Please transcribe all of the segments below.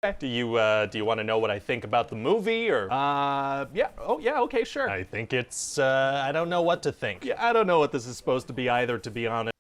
Do you want to know what I think about the movie, or? Yeah. Oh, yeah. Okay, sure. I think it's, I don't know what to think. Yeah, I don't know what this is supposed to be either, to be honest.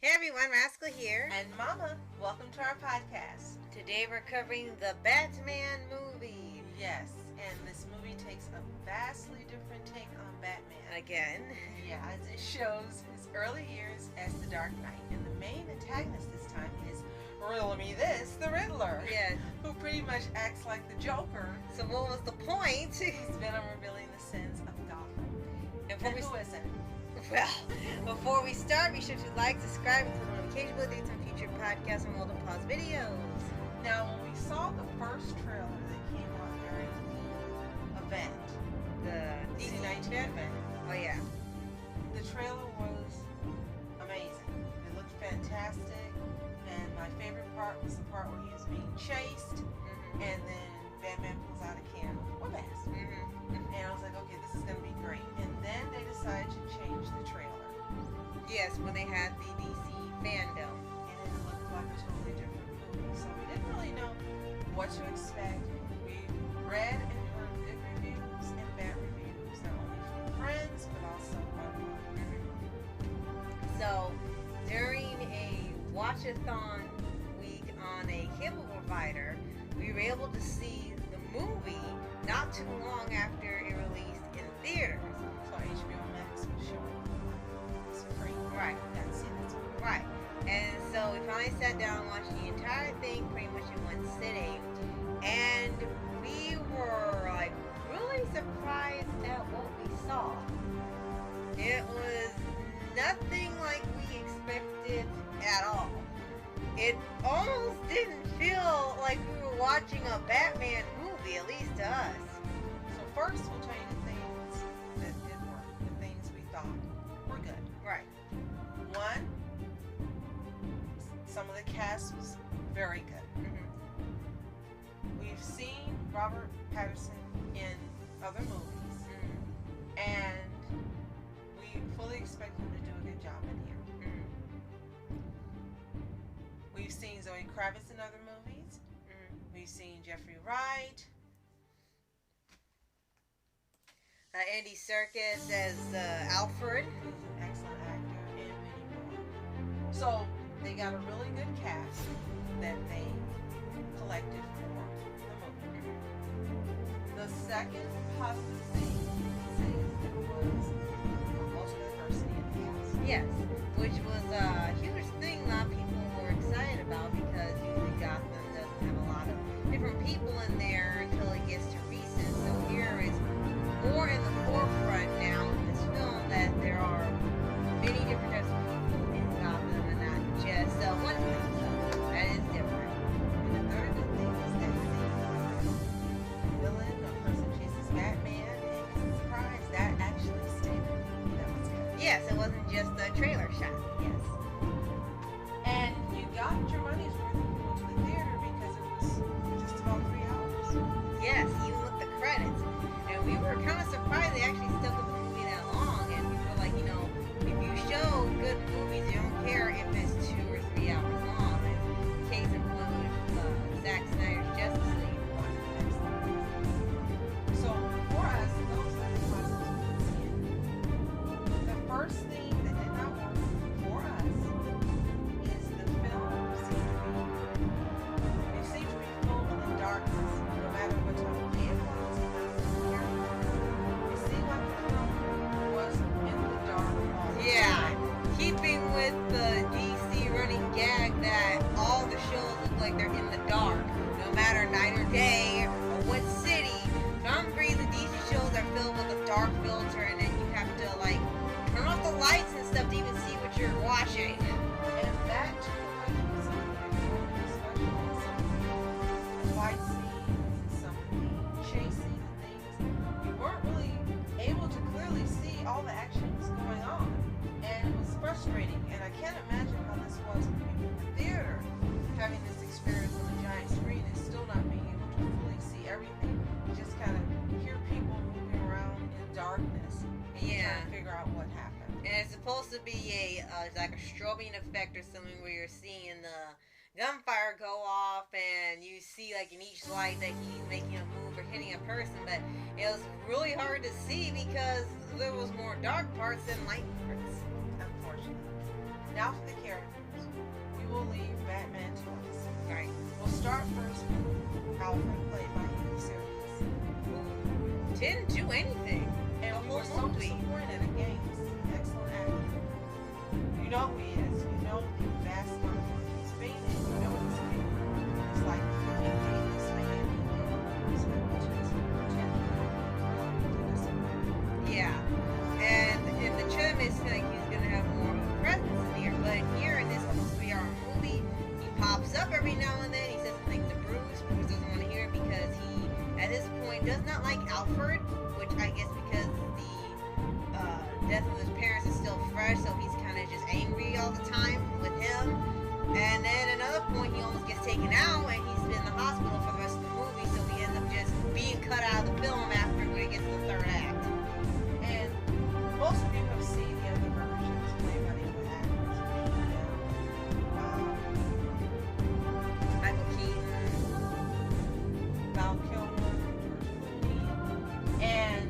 Hey everyone, Rascal here. And Mama, welcome to our podcast. Today we're covering the Batman movie. Yes, and this movie takes a vastly different take on Batman. Again. Yeah, as it shows his early years as the Dark Knight. And the main antagonist this time is the Riddler. Yes. Who pretty much acts like the Joker. So what was the point? He's been on revealing the sins of Gotham. And who isn't? Well, before we start, be sure to like, subscribe, and click on notification bell updates on future podcasts and multiple pause videos. Now, when we saw the first trailer that came out during the event, The DC-19 event, Oh yeah. the trailer was amazing. It looked fantastic, and my favorite part was the part where he was being chased, and then Batman pulls out a can of gas. And I was like, okay, this is going to be great. And then they decided to change the trailer. Yes, when they had the DC fandom. And it looked like a totally different movie. So we didn't really know what to expect. We read and heard good reviews and bad reviews, not only from friends, but also online. So, during a watch-a-thon week on a cable provider, we were able to see the movie not too long after it released in theaters. So HBO Max was showing it's free. Right. Got to see that too. Right. And so we finally sat down and watched the entire thing pretty much in one sitting. And we were like really surprised at what we saw. It was nothing like we expected at all. It almost didn't feel like we were watching a Batman movie, at least to us. So first we'll tell you the things that did work, the things we thought were good. Right. One, some of the cast was very good. We've seen Robert Pattinson in other movies, and we fully expect him to do a good job in here. We've seen Zoe Kravitz in other movies. We've seen Jeffrey Wright. Andy Serkis as Alfred. Who's an excellent actor, and many more. So they got a really good cast that they collected for the movie. The second positive thing is that it was most diversity in the cast. Yes, which was a huge thing a lot of people were excited about because usually Gotham doesn't have a lot of different people in there until it gets to recent. So here is more in the forefront now in this film that there are many different types of people in Gotham and not just one thing. So that is different. And the third good thing is that the villain or person chases Batman, and it's a surprise that actually stayed. That was good. Yes, it wasn't just a trailer shot. Yes. And you got your money's worth if you went to the theater because it was just about 3 hours. Yes, even with the credits. And we were kind of surprised they actually stuck with the movie that long. And we were like, if you show good movies, you don't care if it's 2 or 3 hours long. And case in point with Zack Snyder's Justice League. So for us, those are the positives. The first thing that did not work for us is the film seemed to be filmed in darkness, no matter what time of day it was. It seemed like the film was in the dark all the Yeah, time. keeping with the DC running gag that all the shows look like they're in the dark, no matter night or day or what city. Some reason DC shows are filled with a dark filter, and then you have to turn off the lights and stuff to even see what you're watching. And that took away from some of the especially some of the fight scenes and some of the chasing and things. You weren't really able to clearly see all the actions going on. And it was frustrating. And I can't imagine how this was for people in the theater, having this experience on a giant screen and still not being able to fully see everything. You just kind of hear people moving around in darkness and you're trying to figure out what happened. And it's supposed to be like a strobing effect or something where you're seeing the gunfire go off, and you see like in each light that he's making a move or hitting a person, but it was really hard to see because there was more dark parts than light parts. Unfortunately. Now for the characters. We will leave Batman to us. Right. We'll start first with Alfred, played by Andy Serkis. Didn't do anything. And The we whole were so movie. disappointed again. He's an excellent actor. You know who he is. You know the vast amount of work he's made in. You know he's made. It's like he made this man Yeah. And in the Chum, it's like he's gonna have more of a presence in here. But here in this almost 3-hour movie, he pops up every now and then. He says something to Bruce. Bruce doesn't want to hear it because he, at this point, does not like Alfred, which I guess because the death of his parents is still fresh, so he's kind of just angry all the time with him. And then at another point, he almost gets taken out, and he's in the hospital for the rest of the movie, so he ends up just being cut out of the film after we get to the third act. And most of you have seen the other versions played by the other actors. Michael Keaton. Val Kilmer, George Clooney, and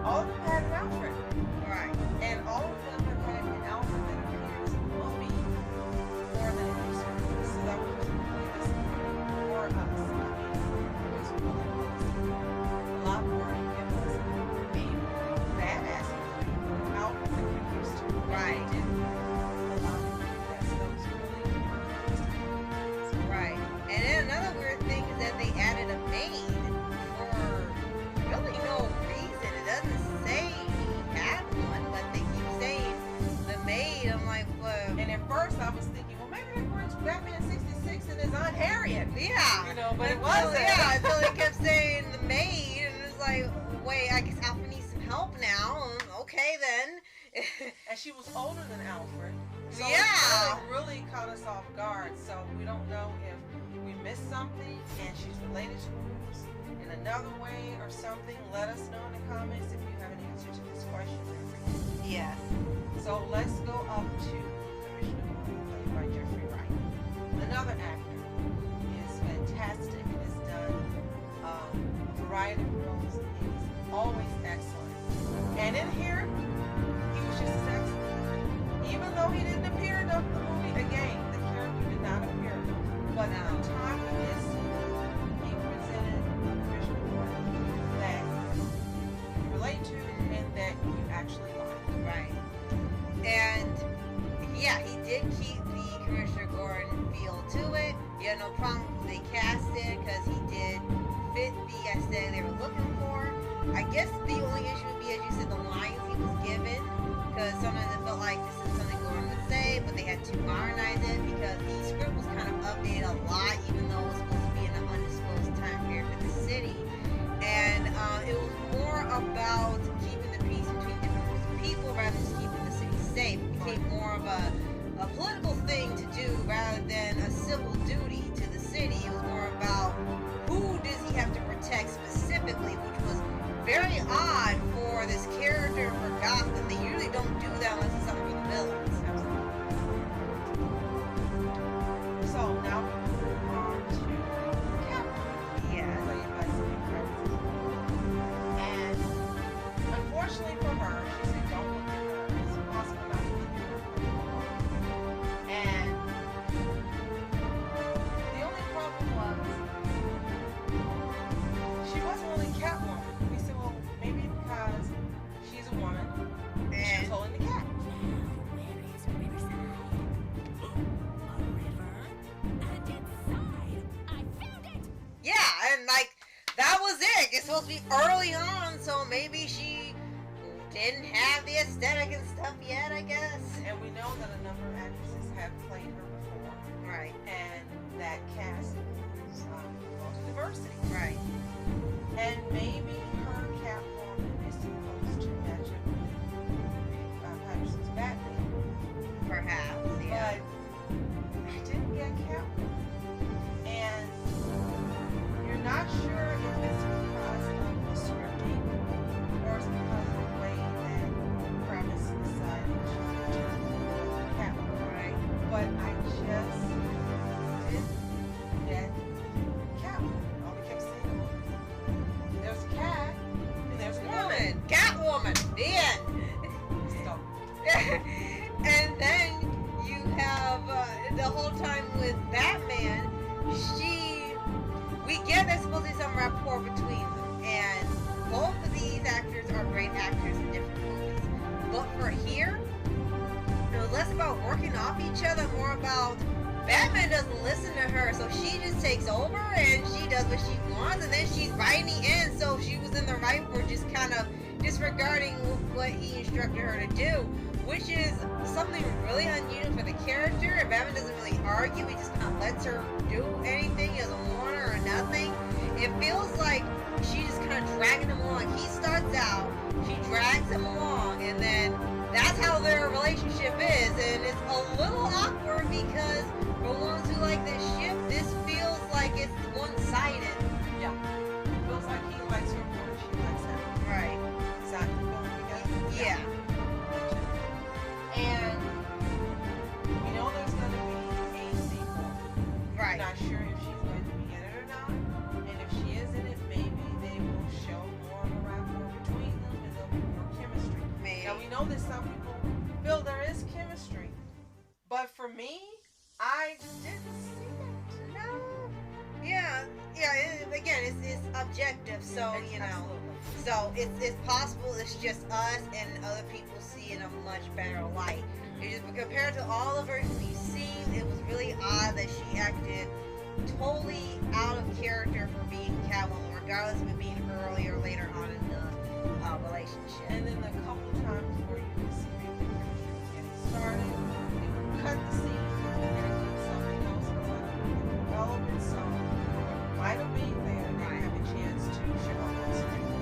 all of them had an Alfred. Right. And all of them have had an Alfred that appears in the movie more than in the series. So that was just really disappointing for us. I mean, it was really a lot more to give us a badass movie, Alfred that we're used to. Right. They did a lot of badass those really interesting. Right. And then another weird thing is that they added a maid for really no reason. It doesn't say he had one, but they keep saying the maid. I'm like, well, And at first I was thinking, well, maybe they're going to Batman 66 and his Aunt Harriet. yeah. You know, but it Until- wasn't. Yeah, until they kept saying the maid, and it's like, wait, I guess Alfred needs some help now. Okay, then. And she was older than Alfred. So Yeah. it really caught us off guard. So we don't know if we missed something and she's related to Bruce in another way or something. Let us know in the comments if you have an answer to this question. Yes. So let's go up to Commissioner Gordon, played by Jeffrey Wright. Another actor who is fantastic and has done a variety of roles. He's always excellent. And in here, he was just as excellent. Even though he didn't appear in the movie again, the character did not appear. But at the time of this, he presented Commissioner Gordon that you relate to and that you actually like. Right. And yeah, he did keep the Commissioner Gordon feel to it. You had no problem with they cast it because he did fit the aesthetic they were looking for. I guess the only issue would be, as you said, the lines he was given, because sometimes it felt like this is something Gordon would say, but they had to modernize it because the script was kind of updated a lot, even though it was supposed to be in an undisclosed time period for the city. And it was more about keeping the peace between different groups of people rather than just keeping the city safe. It became more of a political thing to do rather than a civil duty to the city. It was more about who does he have to protect specifically, which was very odd for this character for Gotham. They usually don't do that unless it's something for the villains. So now we move on to Catwoman, Yeah. played by Zoe Kravitz. And unfortunately for her, she said, "Don't look at her. It's impossible not to look at her." And the only problem was she wasn't really Catwoman. We said, well, maybe because she's a woman. She was And holding the cat. yeah, and like that was it. It's supposed to be early on, so maybe she didn't have the aesthetic and stuff yet, I guess. And we know that a number of actresses have played her before. Right, And that cast includes multi-diversity. right. And maybe her Catwoman is supposed to match up with Patterson's Batman. Perhaps, yeah. But I didn't get Catwoman. And you're not sure if it's because of the scripting or it's because of the way that Kravitz decided to do Catwoman. Right. But I the whole time with Batman, we get there's supposed to be some rapport between them, and both of these actors are great actors in different movies. But for here, it was less about working off each other, more about Batman doesn't listen to her, so she just takes over and she does what she wants, and then she's right in the end, so she was in the right for just kind of disregarding what he instructed her to do, which is something really unusual for the character. And Batman doesn't really argue, he just kind of lets her do anything, he doesn't want her or nothing. It feels like she's just kind of dragging him along. He starts out, she drags him along, and then that's how their relationship is, and it's a little awkward because for ones who like this ship, this feels like it's one-sided. Yeah. It feels like he likes her more than she likes him. Right. Is that the feeling you get? Yeah. And you know there's going to be a sequel. Right. I'm not sure if she's going to be in it or not. And if she is in it, maybe they will show more of a rapport between them and there'll be more chemistry. Maybe. Now we know that some people feel there is chemistry. But for me, I didn't see that. No. Yeah. Again, it's objective, so you know. Absolutely. So it's possible it's just us and other people see it in a much better light. It's just compared to all of her who we've seen, it was really odd that she acted totally out of character for being Catwoman, regardless of it being early or later on in the relationship. And then the couple times where you can see maybe the chemistry getting started, they would cut the scene and do something else development. So might have been there and Right. have a chance to show up on screen.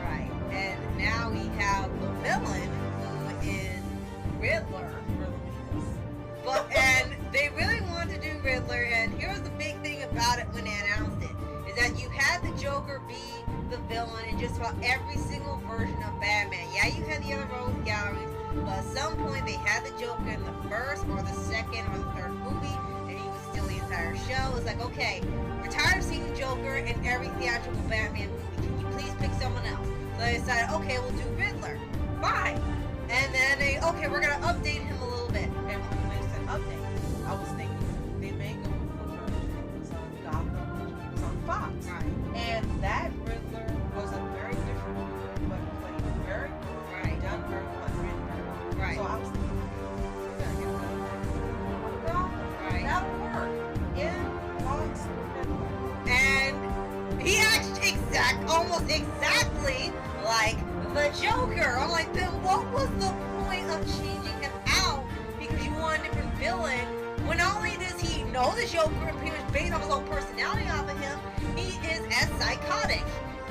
Right. And now we have the villain who is Riddler. Really means. And they really wanted to do Riddler, and here's the big thing about it when they announced it, is that you had the Joker be the villain in just about every single version of Batman. Yeah, you had the other rogues galleries, but at some point they had the Joker in the first or the second or the third movie, and he was still the entire show. It's like, okay, we're tired of seeing the Joker in every theatrical Batman movie. Can you please pick someone else? So they decided, okay, we'll do Riddler. Fine. And then we're gonna update him a little bit. And when they said update, I was thinking they may go with the version that was on Gotham, which was on Fox. Right. And that Riddler was a very different Riddler, but played very good, Right. done very well, written very well. Right. So I was thinking, we're gonna get rid of Riddler on Gotham. Right. That would work. In Fox Riddler. And he acts almost exactly like the Joker. I'm like, then what was the point of changing him out because you want a different villain? When not only does he know the Joker and pretty much based on his own personality off of him, he is as psychotic.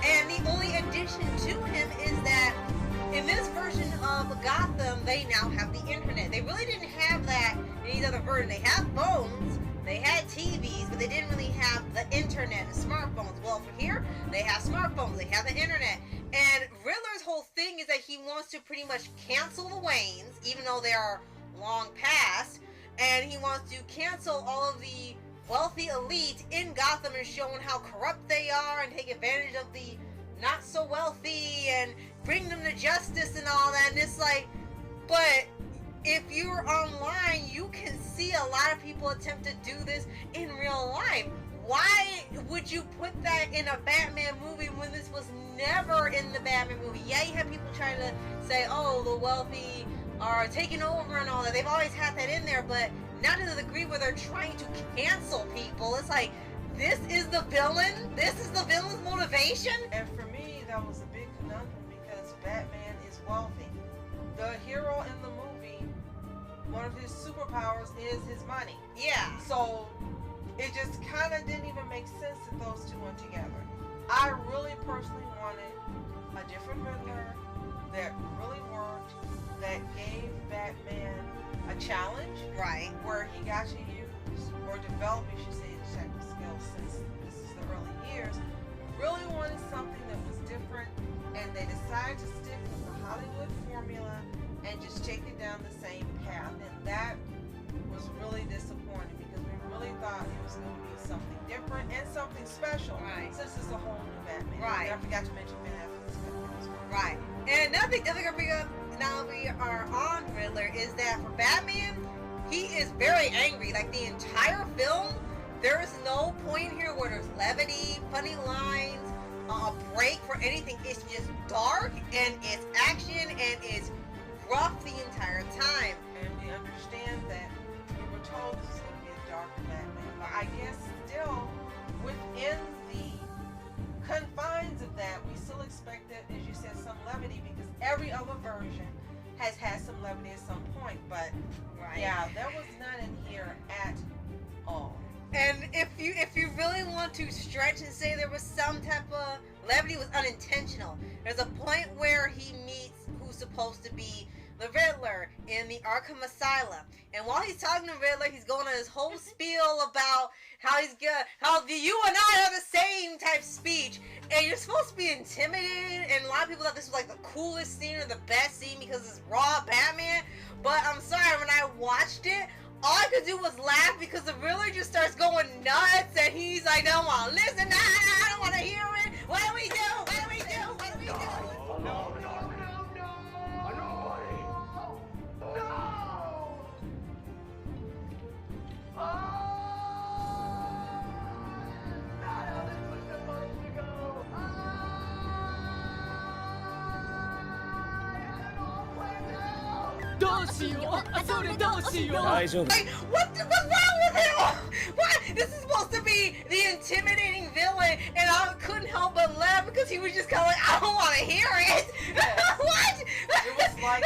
And the only addition to him is that in this version of Gotham, they now have the internet. They really didn't have that in these other versions. They have phones, they had TVs, but they didn't really have the internet and smartphones. Well, for here, they have smartphones, they have the internet. And Riddler's whole thing is that he wants to pretty much cancel the Waynes, even though they are long past, and he wants to cancel all of the wealthy elite in Gotham and showing how corrupt they are and take advantage of the not so wealthy and bring them to justice and all that. And it's like, but if you're online, you can see a lot of people attempt to do this in real life. Why would you put that in a Batman movie when this was never in the Batman movie? Yeah, you have people trying to say, oh, the wealthy are taking over and all that. They've always had that in there, but not to the degree where they're trying to cancel people. It's like, this is the villain? This is the villain's motivation? And for me, that was a big conundrum because Batman is wealthy. The hero in the movie, one of his superpowers is his money. Yeah. So it just kind of didn't even make sense that those two went together. I really personally wanted a different Riddler that really worked, that gave Batman a challenge. Right. Where he got to use, or develop, you should say, detective skills since this is the early years. Really wanted something that was different, and they decided to stick with the Hollywood formula and just take it down the same path. And that was really disappointing because we really thought it was going to be something different and something special. Right. Since it's a whole new Batman. Right. And I forgot to mention Ben Affleck's Batman as well. Right. And another thing I'm gonna bring up now we are on Riddler is that for Batman, he is very angry. Like the entire film, there is no point here where there's levity, funny lines, a break for anything. It's just dark and it's action and it's rough the entire time. And we understand that we were told this is going to be a dark Batman, but I guess still within the confines of that, we still expected, as you said, some levity because every other version has had some levity at some point. But yeah, that was not in here at all. And if you really want to stretch and say there was some type of levity, it was unintentional. There's a point where he meets who's supposed to be the Riddler in the Arkham Asylum, and while he's talking to Riddler, he's going on this whole spiel about how he's good, how you and I are the same type speech, and you're supposed to be intimidated. And a lot of people thought this was like the coolest scene or the best scene because it's raw Batman. But I'm sorry, when I watched it, all I could do was laugh because the Riddler just starts going nuts, and he's like, "I don't want to listen. I don't want to hear it. What do we do? What do we do? What do we do?" No. Like, what's wrong with him? What? This is supposed to be the intimidating villain, and I couldn't help but laugh because he was just kind of like, "I don't want to hear it." What? It was like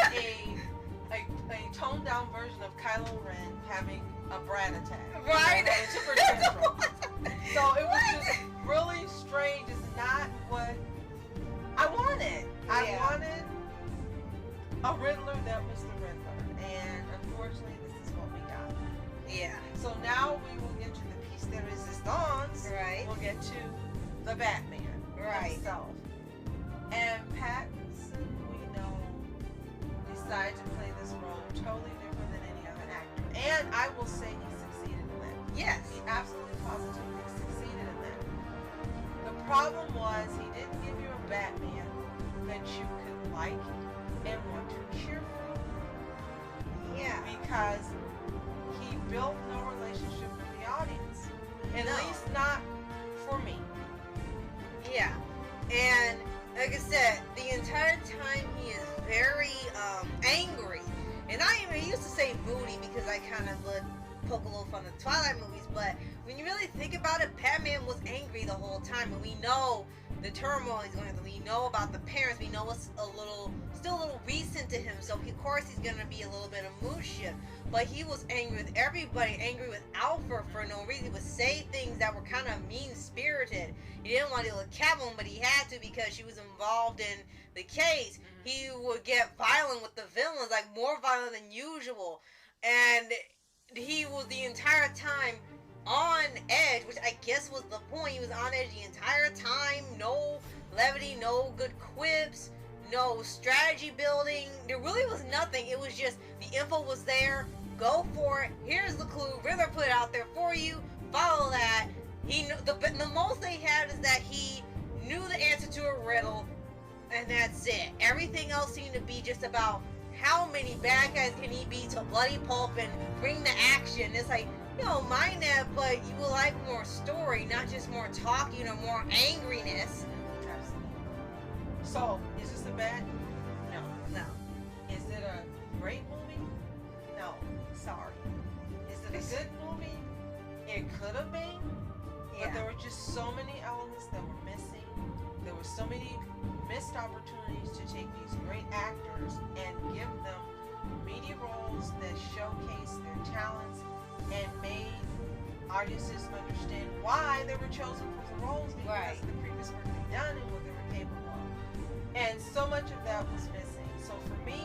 a toned down version of Kylo Ren having a brat attack. Right? A temper tantrum. So it was just really strange. It's not what I wanted. I wanted a Riddler that was the Riddler, and unfortunately, this is what we got. Yeah. So now we will get to the piece de resistance. Right. We'll get to the Batman himself. And Pattinson, we know, decided to play this role totally different than any other actor. And I will say he succeeded in that. Yes. He absolutely positively succeeded in that. The problem was he didn't give you a Batman that you could like and want to cheer for. Yeah. Because he built no relationship with the audience. At No. least not for me. Yeah. And like I said, the entire time he is very angry. And I even used to say moody because I kind of would poke a little fun of the Twilight movies, but when you really think about it, Batman was angry the whole time, and we know the turmoil he's going through. We know about the parents. We know it's still a little recent to him, so of course he's going to be a little bit of mood shift. But he was angry with everybody, angry with Alfred for no reason. He would say things that were kind of mean-spirited. He didn't want to deal with Catwoman, but he had to because she was involved in the case. He would get violent with the villains, like more violent than usual. And he was the entire time on edge, which I guess was the point. He was on edge the entire time. No levity, no good quips, no strategy building. There really was nothing. It was just the info was there. Go for it. Here's the clue. Riddler put it out there for you. Follow that. The most they had is that he knew the answer to a riddle, and that's it. Everything else seemed to be just about how many bad guys can he be to bloody pulp and bring the action. It's like, you don't mind that, but you will like more story, not just more talking or more angriness. Absolutely. So, is this a bad? No. No. Is it a great movie? No. Sorry. Is it a good movie? It could have been, but there were just so many elements that were missing. There were so many missed opportunities to take these great actors and give them meaty roles that showcase their talents and made audiences understand why they were chosen for the roles because of the previous work they've done and what they were capable of. And so much of that was missing. So for me,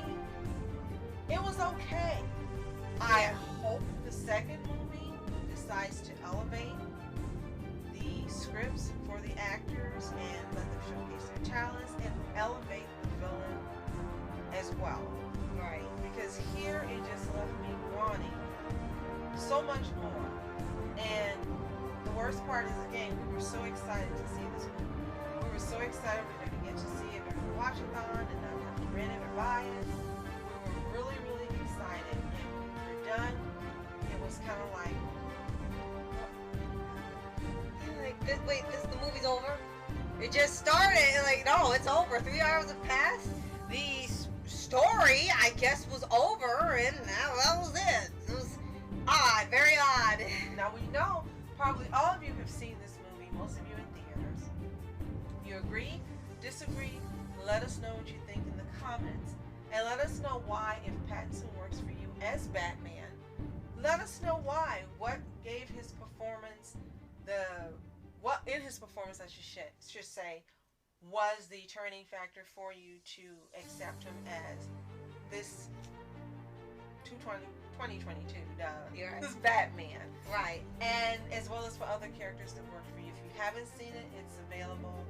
it was okay. I hope the second movie decides to elevate the scripts for the actors and let them showcase their talents and elevate the villain as well. Right. Because here it just left me wanting so much more. And the worst part is, again, we were so excited to see this movie. We were so excited we were going to get to see it during the watch-a-thon and not have to rent it or buy it. We were really, really excited. And we were done the movie's over. It just started. Like, no, it's over. 3 hours have passed. The story, I guess, was over, and that was it. It was odd, very odd. Now we know probably all of you have seen this movie, most of you in theaters. You agree, disagree, let us know what you think in the comments. And let us know why, if Pattinson works for you as Batman. Let us know why. What gave his performance what in his performance, I should say, was the turning factor for you to accept him as this 2022 this Batman. Right. And as well as for other characters that work for you. If you haven't seen it, it's available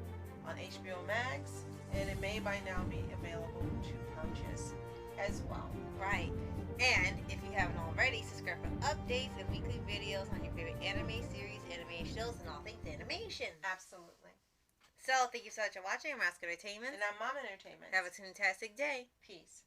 on HBO Max, and it may by now be available to purchase as well. Right. And if you haven't already, subscribe for updates and weekly videos on your favorite anime series, anime shows, and all things animation. Absolutely. So, thank you so much for watching. I'm Oscar Entertainment. And I'm Mom Entertainment. Have a fantastic day. Peace.